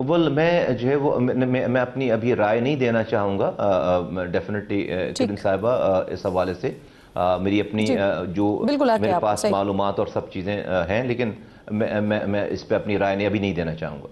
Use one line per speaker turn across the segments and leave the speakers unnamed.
ول میں جو ہے وہ میں اپنی ابھی رائے نہیں دینا چاہوں گا ڈیفینیٹلی کرن صاحبہ اس حوالے سے میری اپنی جو میرے پاس معلومات اور سب چیزیں ہیں، لیکن میں اس پہ اپنی رائے ابھی نہیں دینا چاہوں گا.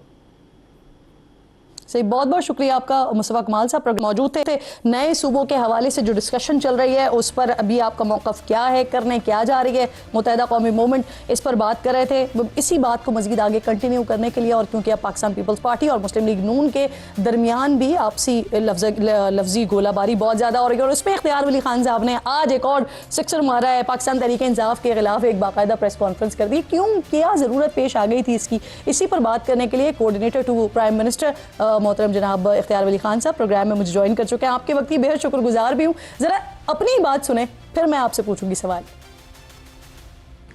صحیح، بہت بہت شکریہ آپ کا مصطفیٰ کمال صاحب موجود تھے. نئے صوبوں کے حوالے سے جو ڈسکشن چل رہی ہے اس پر ابھی آپ کا موقف کیا ہے، کرنے کیا جا رہی ہے متحدہ قومی موومنٹ، اس پر بات کر رہے تھے. اسی بات کو مزید آگے کنٹینیو کرنے کے لیے، اور کیونکہ اب پاکستان پیپلز پارٹی اور مسلم لیگ نون کے درمیان بھی آپسی لفظی گولہ باری بہت زیادہ ہو رہی ہے، اور اس پہ اختیار ولی خان صاحب نے آج ایک اور سکسر مارا ہے. پاکستان تحریک انصاف کے خلاف ایک باقاعدہ پریس کانفرنس کر دی. کیوں، کیا ضرورت پیش آ گئی تھی اس کی؟ اسی پر بات کرنے کے لیے کوآرڈینیٹر ٹو پرائم منسٹر محترم جناب اختیار ولی خان صاحب پروگرام میں مجھے جوائن کر چکے ہیں. آپ کے وقت کی بے حد شکر گزار بھی ہوں. ذرا اپنی بات سنیں، پھر میں آپ سے پوچھوں گی سوال.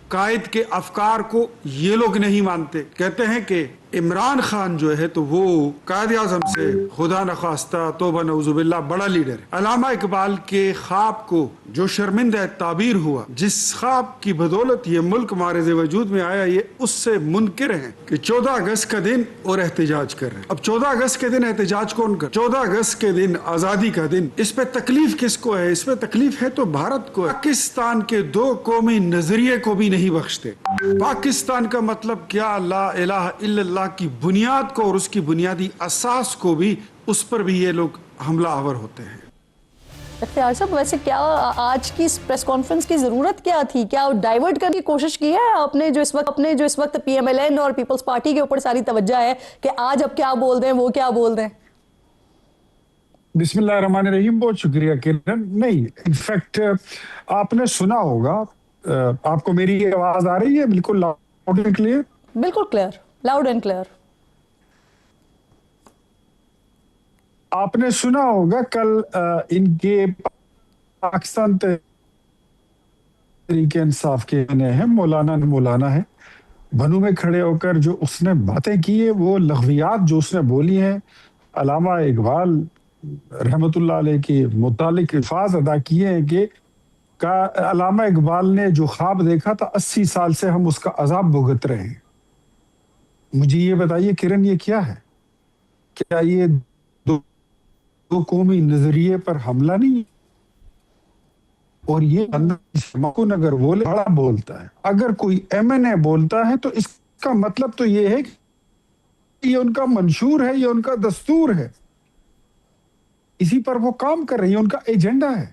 قائد کے افکار کو یہ لوگ نہیں مانتے. کہتے ہیں کہ عمران خان جو ہے تو وہ قائد اعظم سے خدا نخواستہ توبہ نعوذ باللہ بڑا لیڈر ہے. علامہ اقبال کے خواب کو جو شرمندہ تعبیر ہوا، جس خواب کی بدولت یہ ملک معرض وجود میں آیا، یہ اس سے منکر ہیں کہ 14 اگست کا دن اور احتجاج کر رہے ہیں. اب 14 اگست کے دن احتجاج کون کر؟ 14 اگست کے دن آزادی کا دن. اس پہ تکلیف کس کو ہے؟ اس پہ تکلیف ہے تو بھارت کو ہے. پاکستان کے دو قومی نظریے کو بھی نہیں بخشتے. پاکستان کا مطلب کیا؟ لا الہ الا اللہ کی بنیاد کو اور اس کی بنیادی اساس کو بھی، اس پر بھی یہ لوگ حملہ آور ہوتے ہیں.
اختیار صاحب، ویسے کیا آج کی اس پریس کانفرنس کی ضرورت کیا تھی؟ کیا ڈائیورٹ کرنے کی کوشش کی ہے آپ نے؟ جو اس وقت پی ایم ایل این اور پیپلز پارٹی کے اوپر ساری توجہ ہے کہ آج اب کیا بول دیں، وہ کیا بول دیں.
بسم اللہ الرحمن الرحیم. بہت شکریہ کرن. نہیں، انفیکٹ آپ نے سنا ہوگا، آپ کو میری آواز آ رہی ہے بالکل لاؤڈ اینڈ کلیئر؟
بالکل کلیئر، لاؤڈ اینڈ کلیئر.
آپ نے سنا ہوگا کل ان کے پاکستان تحریک انصاف کے ہیں مولانا ہے، بنو میں کھڑے ہو کر جو اس نے باتیں کی ہے، وہ لغویات جو اس نے بولی ہیں، علامہ اقبال رحمت اللہ علیہ کے متعلق الفاظ ادا کیے ہیں کہ علامہ اقبال نے جو خواب دیکھا تھا 80 سال سے ہم اس کا عذاب بھگت رہے ہیں. مجھے یہ بتائیے کرن، یہ کیا ہے؟ کیا یہ دو قومی نظریے پر حملہ نہیں؟ اور یہ بندہ اگر بڑا بولتا ہے، اگر کوئی ایم این اے بولتا ہے تو اس کا مطلب تو یہ ہے کہ یہ ان کا منشور ہے، یہ ان کا دستور ہے، اسی پر وہ کام کر رہے ہیں، ان کا ایجنڈا ہے.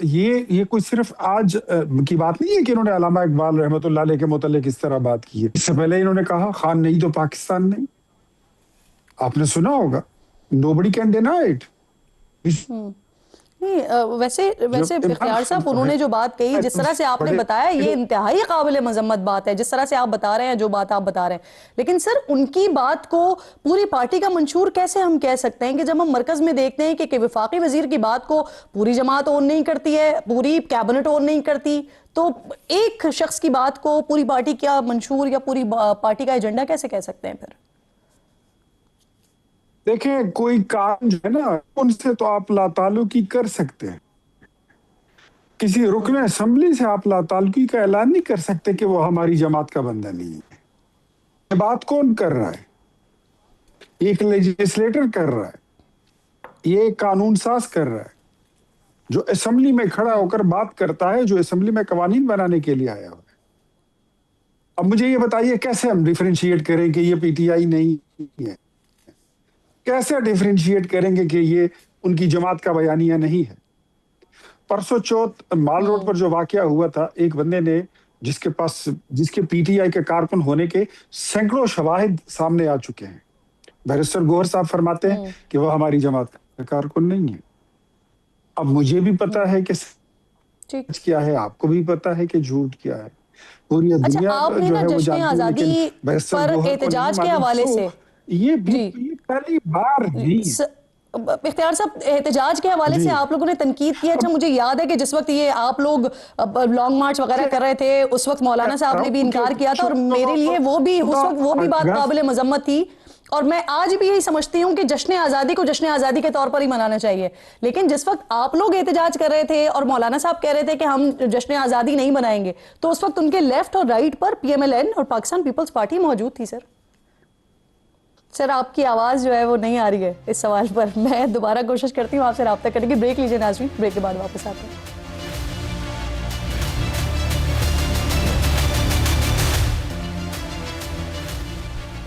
یہ کوئی صرف آج کی بات نہیں ہے کہ انہوں نے علامہ اقبال رحمت اللہ علیہ کے متعلق اس طرح بات کی ہے. اس سے پہلے انہوں نے کہا خان نہیں تو پاکستان نہیں. آپ نے سنا ہوگا، nobody can deny it.
ویسے اختیار صاحب، انہوں نے جو بات کہی، جس طرح سے آپ نے بتایا، یہ انتہائی قابل مذمت بات ہے، جس طرح سے آپ بتا رہے ہیں، جو بات آپ بتا رہے ہیں. لیکن سر، ان کی بات کو پوری پارٹی کا منشور کیسے ہم کہہ سکتے ہیں کہ جب ہم مرکز میں دیکھتے ہیں کہ وفاقی وزیر کی بات کو پوری جماعت اون نہیں کرتی ہے، پوری کیبنٹ اون نہیں کرتی، تو ایک شخص کی بات کو پوری پارٹی کا منشور یا پوری پارٹی کا ایجنڈا کیسے کہہ سکتے ہیں پھر؟
دیکھیں، کوئی کام جو ہے نا، ان سے تو آپ لا تعلقی کر سکتے ہیں. کسی رکن اسمبلی سے آپ لا تعلقی کا اعلان نہیں کر سکتے کہ وہ ہماری جماعت کا بندہ نہیں ہے. یہ بات کون کر رہا ہے؟ ایک لیجسلیٹر کر رہا ہے، یہ ایک قانون ساز کر رہا ہے، جو اسمبلی میں کھڑا ہو کر بات کرتا ہے، جو اسمبلی میں قوانین بنانے کے لیے آیا ہوا ہے. اب مجھے یہ بتائیے کیسے ہم ڈیفرینشیٹ کریں کہ یہ پی ٹی آئی نہیں ہے؟ کیسے ڈیفرینشیٹ کریں گے کہ یہ ان کی جماعت کا بیانیہ نہیں ہے؟ پرسوں چوتھ مال روڈ پر جو واقعہ ہوا تھا، ایک بندے نے جس کے پی ٹی آئی کے کارکن ہونے کے سینکڑوں شواہد سامنے آ چکے ہیں. بیرسٹر گوہر صاحب فرماتے ہیں کہ وہ ہماری جماعت کا کارکن نہیں ہے. اب مجھے بھی پتا ہے کہ سچ کیا ہے، آپ کو بھی پتا ہے کہ جھوٹ کیا ہے. پوری دنیا جو ہے وہ جانتی ہے، لیکن بیرسٹر گوہر کو نہیں معلوم. یہ پہلی بار نہیں.
اختیار صاحب، احتجاج کے حوالے سے آپ لوگوں نے تنقید کی. اچھا، مجھے یاد ہے کہ جس وقت یہ آپ لوگ لانگ مارچ وغیرہ کر رہے تھے، اس وقت مولانا صاحب نے بھی انکار کیا تھا، اور میرے لیے وہ بھی بات قابل مذمت تھی. اور میں آج بھی یہی سمجھتی ہوں کہ جشن آزادی کو جشن آزادی کے طور پر ہی منانا چاہیے. لیکن جس وقت آپ لوگ احتجاج کر رہے تھے اور مولانا صاحب کہہ رہے تھے کہ ہم جشن آزادی نہیں منائیں گے، تو اس وقت ان کے لیفٹ اور رائٹ پر پی ایم ایل این اور پاکستان پیپلز پارٹی موجود تھی. سر، سر آپ کی آواز جو ہے وہ نہیں آ رہی ہے اس سوال پر. میں دوبارہ کوشش کرتی ہوں آپ سے رابطہ کرنے کی. بریک لیجیے ناظرین, بریک کے بعد واپس آتے ہیں.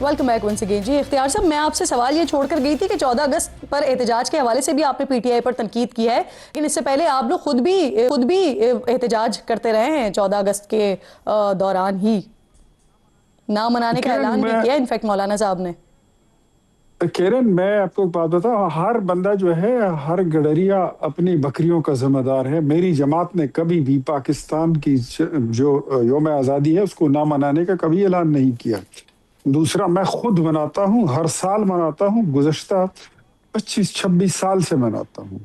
Welcome back once again. جی اختیار صاحب, میں آپ سے سوال یہ چھوڑ کر گئی تھی کہ 14 اگست پر احتجاج کے حوالے سے بھی آپ نے پی ٹی آئی پر تنقید کی ہے, لیکن اس سے پہلے آپ لوگ خود بھی احتجاج کرتے رہے ہیں 14 اگست کے دوران ہی, نہ منانے کا اعلان بھی کیا انفیکٹ مولانا صاحب نے.
کرن, میں آپ کو ایک بات بتاؤں, ہر بندہ جو ہے, ہر گڈریا اپنی بکریوں کا ذمہ دار ہے. میری جماعت نے کبھی بھی پاکستان کی جو یوم آزادی ہے اس کو نہ منانے کا کبھی اعلان نہیں کیا. دوسرا, میں خود مناتا ہوں, ہر سال مناتا ہوں, گزشتہ 25-26 سال سے مناتا ہوں,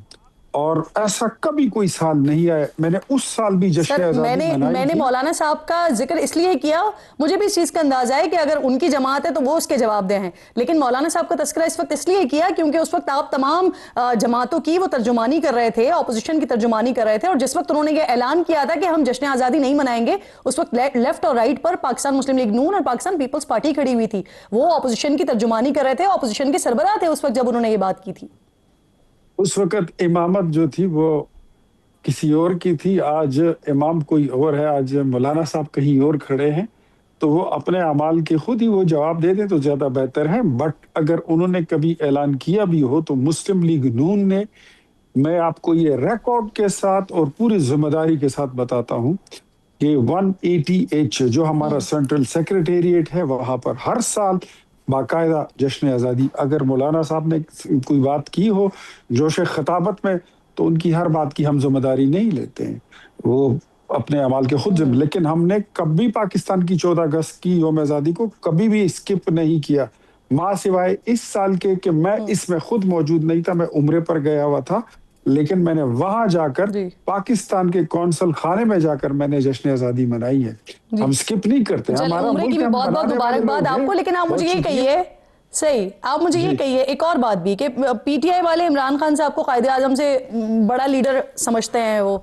اور ایسا کبھی کوئی سال نہیں آیا. میں نے اس سال بھی جشن آزادی منائی.
میں نے مولانا صاحب کا ذکر اس لیے کیا, مجھے بھی اس چیز کا اندازہ ہے کہ اگر ان کی جماعت ہے تو وہ اس کے جواب دہ ہیں, لیکن مولانا صاحب کا تذکرہ اس وقت اس لیے کیا کیونکہ اس وقت آپ تمام جماعتوں کی وہ ترجمانی کر رہے تھے, اپوزیشن کی ترجمانی کر رہے تھے, اور جس وقت انہوں نے یہ اعلان کیا تھا کہ ہم جشن آزادی نہیں منائیں گے, اس وقت لیفٹ اور رائٹ پر پاکستان مسلم لیگ نون اور پاکستان پیپلز پارٹی کھڑی ہوئی تھی. وہ اپوزیشن کی ترجمانی کر رہے تھے, اپوزیشن کے سربراہ تھے اس وقت جب انہوں نے یہ بات کی تھی.
اس وقت امامت جو تھی وہ کسی اور کی تھی, آج امام کوئی اور ہے, آج مولانا صاحب کہیں اور کھڑے ہیں, تو وہ اپنے اعمال کے خود ہی وہ جواب دے دیں تو زیادہ بہتر ہے. بٹ اگر انہوں نے کبھی اعلان کیا بھی ہو تو مسلم لیگ نون نے, میں آپ کو یہ ریکارڈ کے ساتھ اور پوری ذمہ داری کے ساتھ بتاتا ہوں کہ 180H جو ہمارا سینٹرل سیکریٹریٹ ہے, وہاں پر ہر سال باقاعدہ جشن آزادی, اگر مولانا صاحب نے کوئی بات کی ہو جوش خطابت میں تو ان کی ہر بات کی ہم ذمہ داری نہیں لیتے ہیں, وہ اپنے اعمال کے خود ذمہ. لیکن ہم نے کبھی پاکستان کی 14 اگست کی یوم آزادی کو کبھی بھی اسکپ نہیں کیا, ماں سوائے اس سال کے کہ میں اس میں خود موجود نہیں تھا, میں عمرے پر گیا ہوا تھا, لیکن میں نے وہاں جا کر پاکستان کے کونسل خانے میں جا کر میں نے جشن آزادی منائی ہے. ہم اسکپ نہیں کرتے.
ہمارا عمرے کی بھی بہت بہت مبارکباد آپ کو. لیکن آپ مجھے یہ کہیے, صحیح, آپ مجھے یہ کہیے ایک اور بات بھی کہ پی ٹی آئی والے عمران خان صاحب کو قائد اعظم سے بڑا لیڈر سمجھتے ہیں. وہ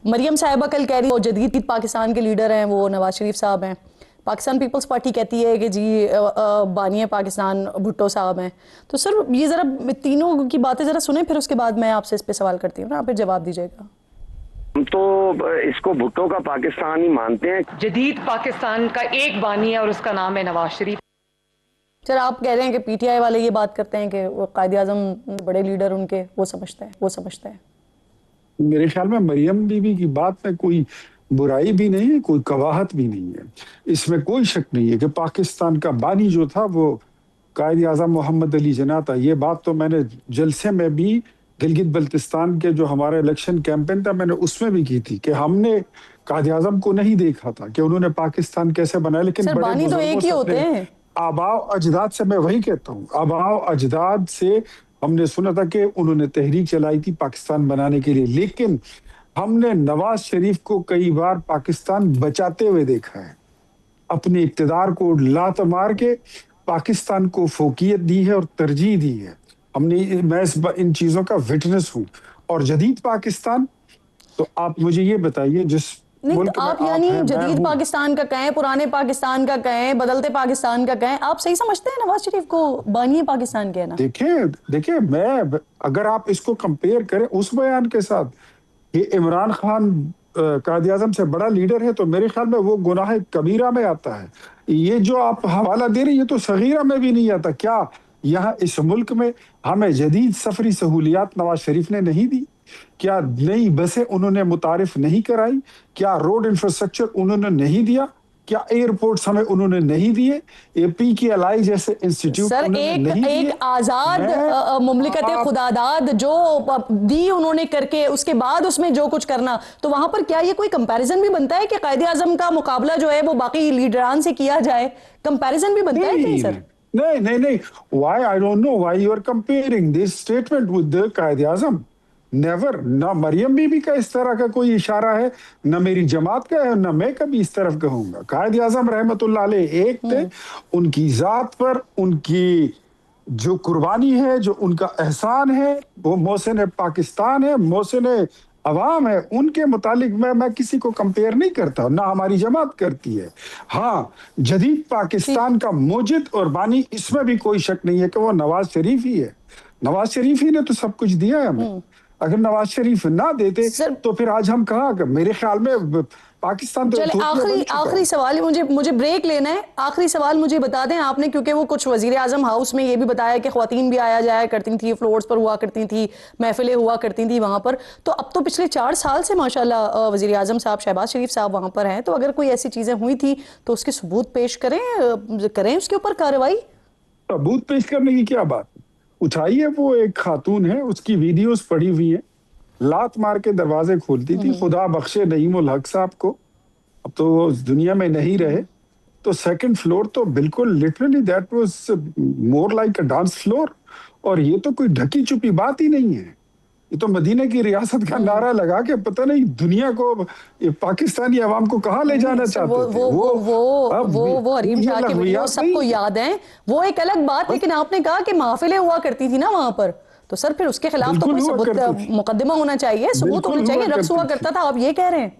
مریم صاحبہ کل کہہ رہی وہ جدید پاکستان کے لیڈر ہیں, وہ نواز شریف صاحب ہیں. پاکستان پیپلز پارٹی کہتی ہے کہ جی بانی پاکستان بھٹو صاحب ہیں. تو سر یہ ذرا تینوں کی باتیں ذرا سنیں, پھر اس کے بعد میں آپ سے اس پہ سوال کرتی ہوں نا, آپ پھر جواب دیجیے گا.
ہم تو اس کو بھٹو کا پاکستان ہی مانتے ہیں.
جدید پاکستان کا ایک بانی ہے اور اس کا نام ہے نواز شریف.
سر آپ کہہ رہے ہیں کہ پی ٹی آئی والے یہ بات کرتے ہیں کہ وہ قائد اعظم بڑے لیڈر ان کے وہ سمجھتے ہیں.
میرے خیال میں مریم بی بی کی بات میں کوئی برائی بھی نہیں ہے, کوئی قباحت بھی نہیں ہے, اس میں کوئی شک نہیں ہے کہ پاکستان کا بانی جو تھا وہ قائد اعظم محمد علی جناح تھا. یہ بات تو میں نے جلسے میں بھی گلگت بلتستان کے جو ہمارا الیکشن کیمپین تھا میں نے اس میں بھی کی تھی کہ ہم نے قائد اعظم کو نہیں دیکھا تھا کہ انہوں نے پاکستان کیسے بنایا, لیکن
سر بانی تو ایک ہی ہوتے ہیں.
آباء اجداد سے, میں وہی کہتا ہوں, آباء اجداد سے ہم نے سنا تھا کہ انہوں نے تحریک چلائی تھی پاکستان بنانے کے لیے, لیکن ہم نے نواز شریف کو کئی بار پاکستان بچاتے ہوئے دیکھا ہے. اپنی اقتدار کو لات مار کے پاکستان کو فوقیت دی ہے اور ترجیح دی ہے. میں ان چیزوں کا وٹنس ہوں. اور جدید پاکستان, تو آپ مجھے یہ بتائیے جس
نہیں تو آپ یعنی جدید پاکستان کا کہیں, پرانے پاکستان کا کہیں, بدلتے پاکستان کا کہیں, آپ صحیح سمجھتے ہیں نواز شریف کو بانی پاکستان کہنا؟
دیکھیں میں اگر آپ اس کو کمپیئر کریں اس بیان کے ساتھ کہ عمران خان قائد اعظم سے بڑا لیڈر ہے, تو میرے خیال میں وہ گناہ کبیرہ میں آتا ہے. یہ جو آپ حوالہ دے رہے ہیں یہ تو صغیرہ میں بھی نہیں آتا. کیا یہاں اس ملک میں ہمیں جدید سفری سہولیات نواز شریف نے نہیں دی؟ کیا نئی بسیں انہوں نے متعارف نہیں کرائی؟ کیا روڈ انفراسٹرکچر انہوں نے نہیں دیا؟ کیا ایئرپورٹس ہمیں انہوں نے نہیں دیے؟ اے پی کی الائی جیسے انسٹیٹیوٹ
سر ایک آزاد مملکت خداداد جو دی انہوں نے کر کے اس کے بعد اس میں جو کچھ کرنا, تو وہاں پر کیا یہ کوئی کمپیریزن بھی بنتا ہے کہ قائد اعظم کا مقابلہ جو ہے وہ باقی لیڈران سے کیا جائے؟ کمپیریزن بھی بنتا ہے کہیں سر؟
نہیں. Why? I don't know why you are comparing this statement with the Quaid Azam. Never. نہ مریم بی بی کا اس طرح کا کوئی اشارہ ہے, نہ میری جماعت کا ہے, نہ میں کبھی اس طرف کہوں گا. قائد اعظم رحمت اللہ علیہ ایک تھے, ان کی ذات پر ان کی جو قربانی ہے, جو ان کا احسان ہے, وہ محسن پاکستان ہے, محسن عوام ہے ان کے متعلق میں کسی کو کمپیئر نہیں کرتا، نہ ہماری جماعت کرتی ہے. ہاں جدید پاکستان کا موجد اور بانی اس میں بھی کوئی شک نہیں ہے کہ وہ نواز شریف ہی ہے. نواز شریف ہی نے تو سب کچھ دیا ہے ہمیں. اگر نواز شریف نہ دیتے تو پھر آج ہم کہاں، میرے خیال میں پاکستان تو
چلے آخری سوال ہے، مجھے بریک لینا ہے. آخری سوال مجھے بتا دیں آپ نے، کیونکہ وہ کچھ وزیر اعظم ہاؤس میں یہ بھی بتایا کہ خواتین بھی آیا جایا کرتی تھی، فلورز پر ہوا کرتی تھی، محفلیں ہوا کرتی تھیں وہاں پر. تو اب تو پچھلے 4 سال سے ماشاءاللہ وزیر اعظم صاحب شہباز شریف صاحب وہاں پر ہیں، تو اگر کوئی ایسی چیزیں ہوئی تھی تو اس کے ثبوت پیش کریں اس کے اوپر کارروائی.
ثبوت پیش کرنے کی کیا بات اٹھائیے. وہ ایک خاتون ہے، اس کی ویڈیوز پڑی ہوئی ہیں، لات مار کے دروازے کھولتی تھی. خدا بخشے نعیم الحق صاحب کو، اب تو وہ اس دنیا میں نہیں رہے. تو سیکنڈ فلور تو بالکل literally that was more like a dance floor. اور یہ تو کوئی ڈھکی چھپی بات ہی نہیں ہے، یہ تو مدینہ کی ریاست کا نعرہ لگا کے پتہ نہیں دنیا کو، پاکستانی عوام کو کہاں لے جانا چاہتے تھے.
وہ حریم شاہ کے ویڈیو سب کو یاد ہیں، وہ ایک الگ بات. لیکن آپ نے کہا کہ محفلیں ہوا کرتی تھی نا وہاں پر، تو سر پھر اس کے خلاف تو کوئی مقدمہ ہونا چاہیے، ثبوت ہونا چاہیے. رقص ہوا کرتا تھا، آپ یہ کہہ رہے ہیں؟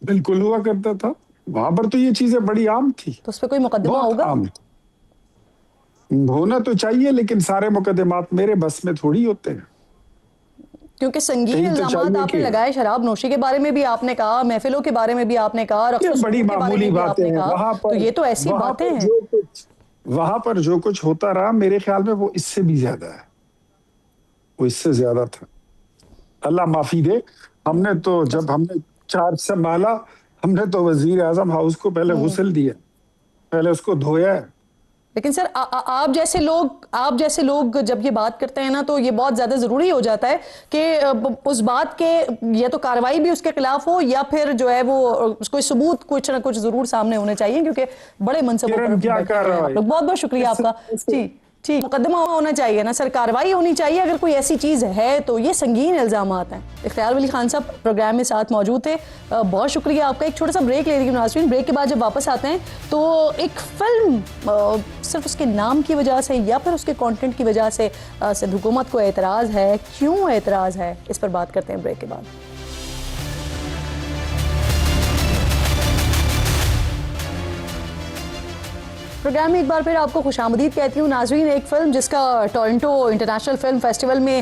بالکل ہوا کرتا تھا وہاں پر، تو یہ چیزیں بڑی عام تھی.
تو اس پہ کوئی مقدمہ ہوگا؟
ہونا تو چاہیے، لیکن سارے مقدمات میرے بس میں تھوڑی ہوتے ہیں،
کیونکہ سنگین الزامات آپ نے لگائے. شراب نوشی کے بارے میں بھی آپ نے کہا، محفلوں کے بارے میں بھی آپ نے کہا، رقص
بڑی معمولی باتیں ہیں وہاں پر.
تو یہ تو ایسی باتیں ہیں.
وہاں پر جو کچھ ہوتا رہا میرے خیال میں وہ اس سے بھی زیادہ ہے، وہ اس سے زیادہ تھا. اللہ معافی دے. ہم نے تو جب ہم نے چارج سنبھالا، ہم نے تو وزیر اعظم ہاؤس کو پہلے غسل دیا، پہلے اس کو دھویا ہے.
لیکن سر آپ جیسے لوگ جب یہ بات کرتے ہیں نا، تو یہ بہت زیادہ ضروری ہو جاتا ہے کہ اس بات کے یا تو کارروائی بھی اس کے خلاف ہو، یا پھر جو ہے وہ کوئی ثبوت کچھ نہ کچھ ضرور سامنے ہونے چاہیے، کیونکہ بڑے منصبوں پر بیٹھے ہیں آپ لوگ. بہت بہت شکریہ آپ کا. جی ٹھیک، مقدمہ ہونا چاہیے نا سر، کارروائی ہونی چاہیے اگر کوئی ایسی چیز ہے تو. یہ سنگین الزامات ہیں. اختیار ولی خان صاحب پروگرام میں ساتھ موجود تھے، بہت شکریہ آپ کا. ایک چھوٹا سا بریک لے رہی ہوں ناظرین. بریک کے بعد جب واپس آتے ہیں تو ایک فلم صرف اس کے نام کی وجہ سے یا پھر اس کے کانٹینٹ کی وجہ سے سندھ حکومت کو اعتراض ہے، کیوں اعتراض ہے، اس پر بات کرتے ہیں بریک کے بعد. پروگرام میں ایک بار پھر آپ کو خوش آمدید کہتی ہوں ناظرین. ایک فلم جس کا ٹورنٹو انٹرنیشنل فلم فیسٹیول میں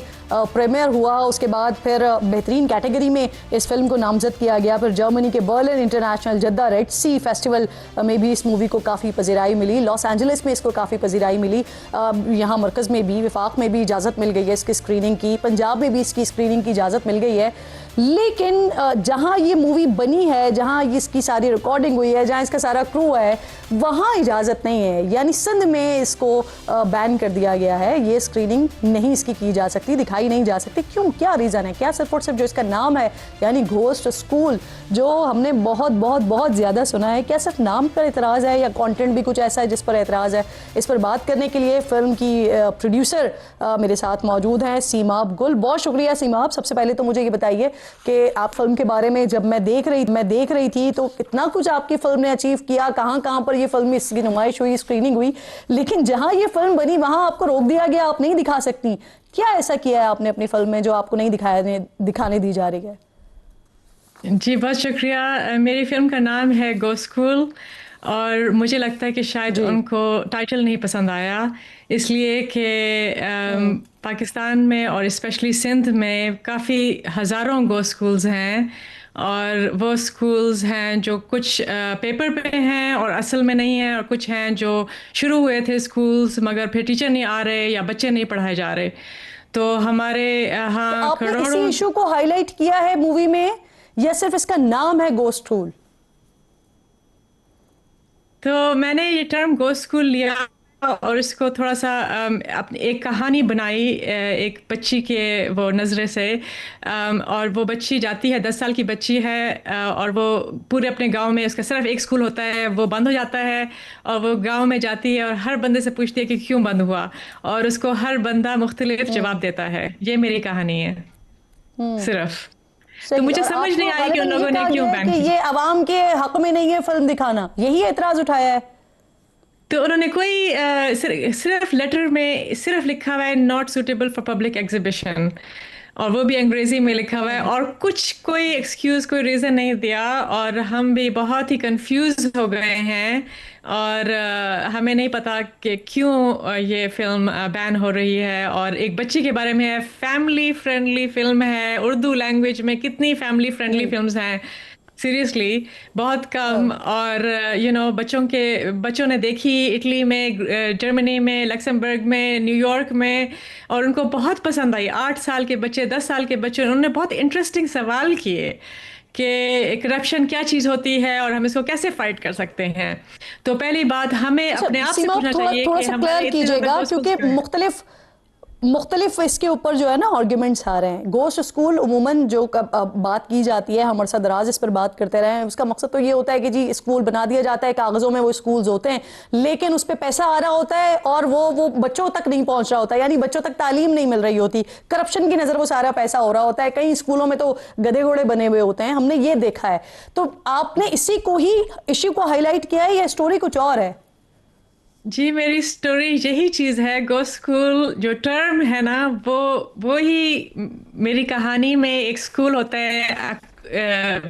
پریمیئر ہوا، اس کے بعد پھر بہترین کیٹیگری میں اس فلم کو نامزد کیا گیا. پھر جرمنی کے برلن انٹرنیشنل جدہ ریڈ سی فیسٹیول میں بھی اس مووی کو کافی پذیرائی ملی. لاس اینجلس میں اس کو کافی پذیرائی ملی. یہاں مرکز میں بھی، وفاق میں بھی اجازت مل گئی ہے اس کی اسکریننگ کی، پنجاب میں بھی اس کی اسکریننگ کی اجازت مل گئی ہے. لیکن جہاں یہ مووی بنی ہے، جہاں اس کی ساری ریکارڈنگ ہوئی ہے، جہاں اس کا سارا کرو ہے، وہاں اجازت نہیں ہے. یعنی سندھ میں اس کو بین کر دیا گیا ہے. یہ اسکریننگ نہیں اس کی جا سکتی، دکھائی نہیں جا سکتی. کیوں؟ کیا ریزن ہے؟ کیا صرف اور صرف جو اس کا نام ہے، یعنی گھوسٹ اسکول، جو ہم نے بہت بہت بہت زیادہ سنا ہے، کیا صرف نام پر اعتراض ہے یا کانٹینٹ بھی کچھ ایسا ہے جس پر اعتراض ہے؟ اس پر بات کرنے کے لیے فلم کی پروڈیوسر میرے ساتھ موجود ہیں، سیماب گل. بہت شکریہ سیماب. سب سے پہلے تو مجھے یہ بتائیے کہ آپ فلم کے بارے میں جب میں دیکھ رہی تھی تو کتنا کچھ آپ کی فلم نے اچیو کیا، کہاں پر یہ فلم اس کی نمائش ہوئی، اسکریننگ ہوئی، لیکن جہاں یہ فلم بنی وہاں آپ کو روک دیا گیا، آپ نہیں دکھا سکتی. کیا ایسا کیا ہے آپ نے اپنی فلم میں جو آپ کو نہیں دکھانے دی جا رہی ہے؟
جی بہت شکریہ. میری فلم کا نام ہے گو اسکول، اور مجھے لگتا ہے کہ شاید ان کو ٹائٹل نہیں پسند آیا، اس لیے کہ پاکستان میں اور اسپیشلی سندھ میں کافی ہزاروں گو اسکولز ہیں، اور وہ اسکولز ہیں جو کچھ پیپر پہ ہیں اور اصل میں نہیں ہیں، اور کچھ ہیں جو شروع ہوئے تھے اسکولز مگر پھر ٹیچر نہیں آ رہے یا بچے نہیں پڑھائے جا رہے. تو ہمارے ہاں
آپ نے اسی ایشو کو ہائی لائٹ کیا ہے مووی میں یا صرف اس کا نام ہے گو اسکول؟
تو میں نے یہ ٹرم گو اسکول لیا اور اس کو تھوڑا سا ایک کہانی بنائی ایک بچی کے وہ نظرے سے. اور وہ بچی جاتی ہے، 10 سال کی بچی ہے، اور وہ پورے اپنے گاؤں میں، اس کا صرف ایک اسکول ہوتا ہے، وہ بند ہو جاتا ہے، اور وہ گاؤں میں جاتی ہے اور ہر بندے سے پوچھتی ہے کہ کیوں بند ہوا، اور اس کو ہر بندہ مختلف جواب دیتا ہے. یہ میری کہانی ہے صرف. تو مجھے سمجھ نہیں آئی کہ ان لوگوں نے کیوں بین
کیا. یہ عوام کے حق میں نہیں ہے فلم دکھانا، یہی اعتراض اٹھایا ہے.
تو انہوں نے کوئی صرف لیٹر میں صرف لکھا ہوا ہے not suitable for public exhibition, اور وہ بھی انگریزی میں لکھا ہوا ہے, اور کوئی ایکسکیوز, کوئی ریزن نہیں دیا, اور ہم بھی بہت ہی کنفیوز ہو گئے ہیں, اور ہمیں نہیں پتا کہ کیوں یہ فلم بین ہو رہی ہے. اور ایک بچی کے بارے میں ہے, فیملی فرینڈلی فلم ہے, اردو لینگویج میں کتنی فیملی فرینڈلی فلمز ہیں سیریسلی, بہت کم. اور بچوں نے دیکھی اٹلی میں, جرمنی میں, لکسمبرگ میں, نیو یارک میں, اور ان کو بہت پسند آئی. 8 سال کے بچے, 10 سال کے بچے, انہوں نے بہت انٹرسٹنگ سوال کیے کہ کرپشن کیا چیز ہوتی ہے اور ہم اس کو کیسے فائٹ کر سکتے ہیں. تو پہلی بات ہمیں اپنے آپ سے
سیما
پوچھنا چاہیے
تھوڑا
کہ
سا
ہمارے
کلیئر کیجیے گا, کیونکہ مختلف اس کے اوپر جو ہے نا آرگیومنٹس آ رہے ہیں. گوشت اسکول عموماً جو بات کی جاتی ہے, ہم عرصہ دراز اس پر بات کرتے رہے ہیں, اس کا مقصد تو یہ ہوتا ہے کہ جی اسکول بنا دیا جاتا ہے, کاغذوں میں وہ اسکولز ہوتے ہیں, لیکن اس پہ پیسہ آ رہا ہوتا ہے اور وہ بچوں تک نہیں پہنچ رہا ہوتا, یعنی بچوں تک تعلیم نہیں مل رہی ہوتی. کرپشن کی نظر وہ سارا پیسہ ہو رہا ہوتا ہے. کئی اسکولوں میں تو گدھے گھوڑے بنے ہوئے ہوتے ہیں, ہم نے یہ دیکھا ہے. تو آپ نے اسی کو ہی ایشو کو ہائی لائٹ کیا ہے یا اسٹوری کچھ اور ہے؟
جی, میری سٹوری یہی چیز ہے. گو اسکول جو ٹرم ہے نا, وہی میری کہانی میں. ایک اسکول ہوتا ہے,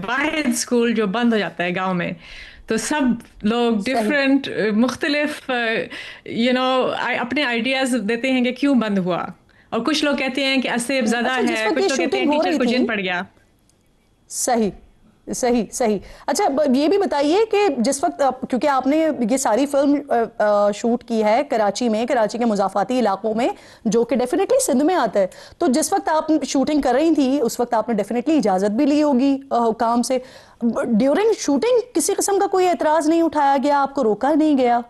واحد اسکول جو بند ہو جاتا ہے گاؤں میں, تو سب لوگ ڈفرینٹ مختلف اپنے آئیڈیاز دیتے ہیں کہ کیوں بند ہوا. اور کچھ لوگ کہتے ہیں کہ اسیب زدہ ہے, کچھ لوگ کہتے ہیں ٹیچر کو جن پڑ گیا.
صحیح. اچھا, یہ بھی بتائیے کہ جس وقت, کیونکہ آپ نے یہ ساری فلم شوٹ کی ہے کراچی میں, کراچی کے مضافاتی علاقوں میں, جو کہ ڈیفینیٹلی سندھ میں آتا ہے, تو جس وقت آپ شوٹنگ کر رہی تھی اس وقت آپ نے ڈیفینیٹلی اجازت بھی لی ہوگی حکام سے. ڈیورنگ شوٹنگ کسی قسم کا کوئی اعتراض نہیں اٹھایا گیا, آپ کو روکا نہیں گیا؟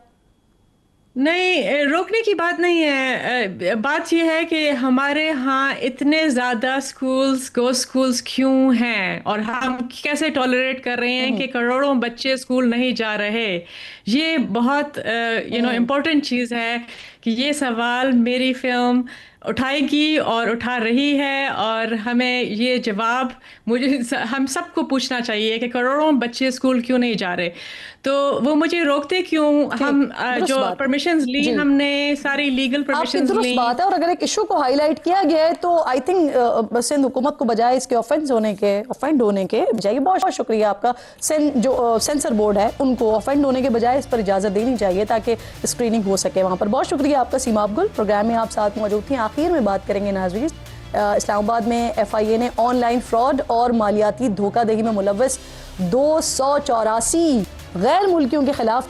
نہیں, روکنے کی بات نہیں ہے. بات یہ ہے کہ ہمارے ہاں اتنے زیادہ گو اسکولز کیوں ہیں, اور ہم کیسے ٹالریٹ کر رہے ہیں کہ کروڑوں بچے اسکول نہیں جا رہے. یہ بہت امپورٹنٹ چیز ہے کہ یہ سوال میری فلم اٹھائے گی اور اٹھا رہی ہے, اور ہمیں یہ جواب ہم سب کو پوچھنا چاہیے کہ کروڑوں بچے اسکول کیوں نہیں جا رہے. تو وہ مجھے روکتے کیوں؟ ہم جو پرمیشنز لی, ہم نے ساری لیگل پرمیشنز لی.
درست بات ہے, اور اگر ایک ایشو کو ہائی لائٹ کیا گیا ہے تو آئی تھنک سندھ حکومت کو بجائے اس کے افینڈ ہونے کے بجائے, بہت شکریہ آپ کا, جو سینسر بورڈ ہے ان کو افینڈ ہونے کے بجائے اس پر اجازت دینی چاہیے تاکہ اسکریننگ ہو سکے وہاں پر. بہت شکریہ آپ کا سیما افگل, پروگرام میں آپ ساتھ موجود تھیں. آخر میں بات کریں گے ناظرین, اسلام آباد میں ایف آئی اے نے آن لائن فراڈ اور مالیاتی دھوکہ دہی میں ملوث 284 غیر ملکیوں کے خلاف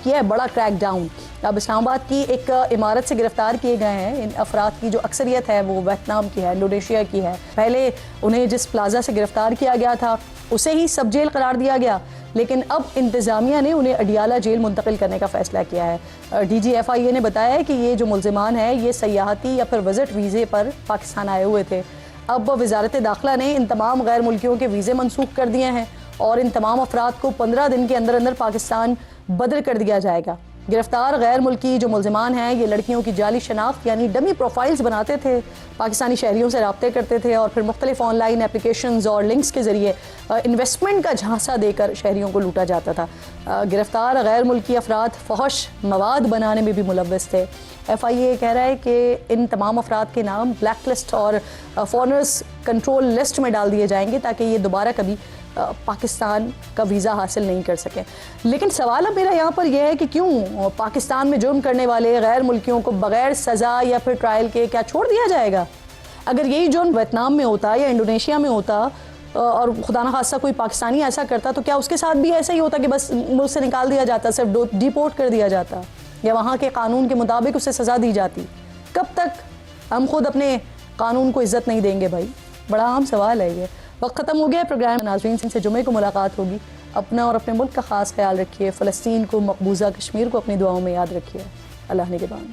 کیا ہے بڑا کریک ڈاؤن. اب اسلام آباد کی ایک عمارت سے گرفتار کیے گئے ہیں ان افراد کی جو اکثریت ہے وہ ویتنام کی ہے, انڈونیشیا کی ہے. پہلے انہیں جس پلازا سے گرفتار کیا گیا تھا اسے ہی سب جیل قرار دیا گیا, لیکن اب انتظامیہ نے انہیں اڈیالہ جیل منتقل کرنے کا فیصلہ کیا ہے. ڈی جی ایف آئی اے نے بتایا ہے کہ یہ جو ملزمان ہیں یہ سیاحتی یا پھر وزٹ ویزے پر پاکستان آئے ہوئے تھے. اب وزارت داخلہ نے ان تمام غیر ملکیوں کے ویزے منسوخ کر دیے ہیں اور ان تمام افراد کو 15 دن کے اندر پاکستان بدر کر دیا جائے گا. گرفتار غیر ملکی جو ملزمان ہیں یہ لڑکیوں کی جعلی شناخت یعنی ڈمی پروفائلز بناتے تھے, پاکستانی شہریوں سے رابطے کرتے تھے اور پھر مختلف آن لائن اپلیکیشنز اور لنکس کے ذریعے انویسٹمنٹ کا جھانسا دے کر شہریوں کو لوٹا جاتا تھا. گرفتار غیر ملکی افراد فحش مواد بنانے میں بھی ملوث تھے. ایف آئی اے کہہ رہا ہے کہ ان تمام افراد کے نام بلیک لسٹ اور فارنرز کنٹرول لسٹ میں ڈال دیے جائیں گے تاکہ یہ دوبارہ کبھی پاکستان کا ویزا حاصل نہیں کر سکے. لیکن سوال اب میرا یہاں پر یہ ہے کہ کیوں پاکستان میں جرم کرنے والے غیر ملکیوں کو بغیر سزا یا پھر ٹرائل کے کیا چھوڑ دیا جائے گا؟ اگر یہی جرم ویتنام میں ہوتا یا انڈونیشیا میں ہوتا اور خدا نخواستہ کوئی پاکستانی ایسا کرتا تو کیا اس کے ساتھ بھی ایسا ہی ہوتا کہ بس ملک سے نکال دیا جاتا, صرف ڈیپورٹ کر دیا جاتا, یا وہاں کے قانون کے مطابق اسے سزا دی جاتی؟ کب تک ہم خود اپنے قانون کو عزت نہیں دیں گے بھائی؟ بڑا عام سوال ہے یہ. وقت ختم ہو گیا ہے پروگرام. ناظرین سے جمعے کو ملاقات ہوگی. اپنا اور اپنے ملک کا خاص خیال رکھیے. فلسطین کو, مقبوضہ کشمیر کو اپنی دعاؤں میں یاد رکھیے. اللہ نگہبان.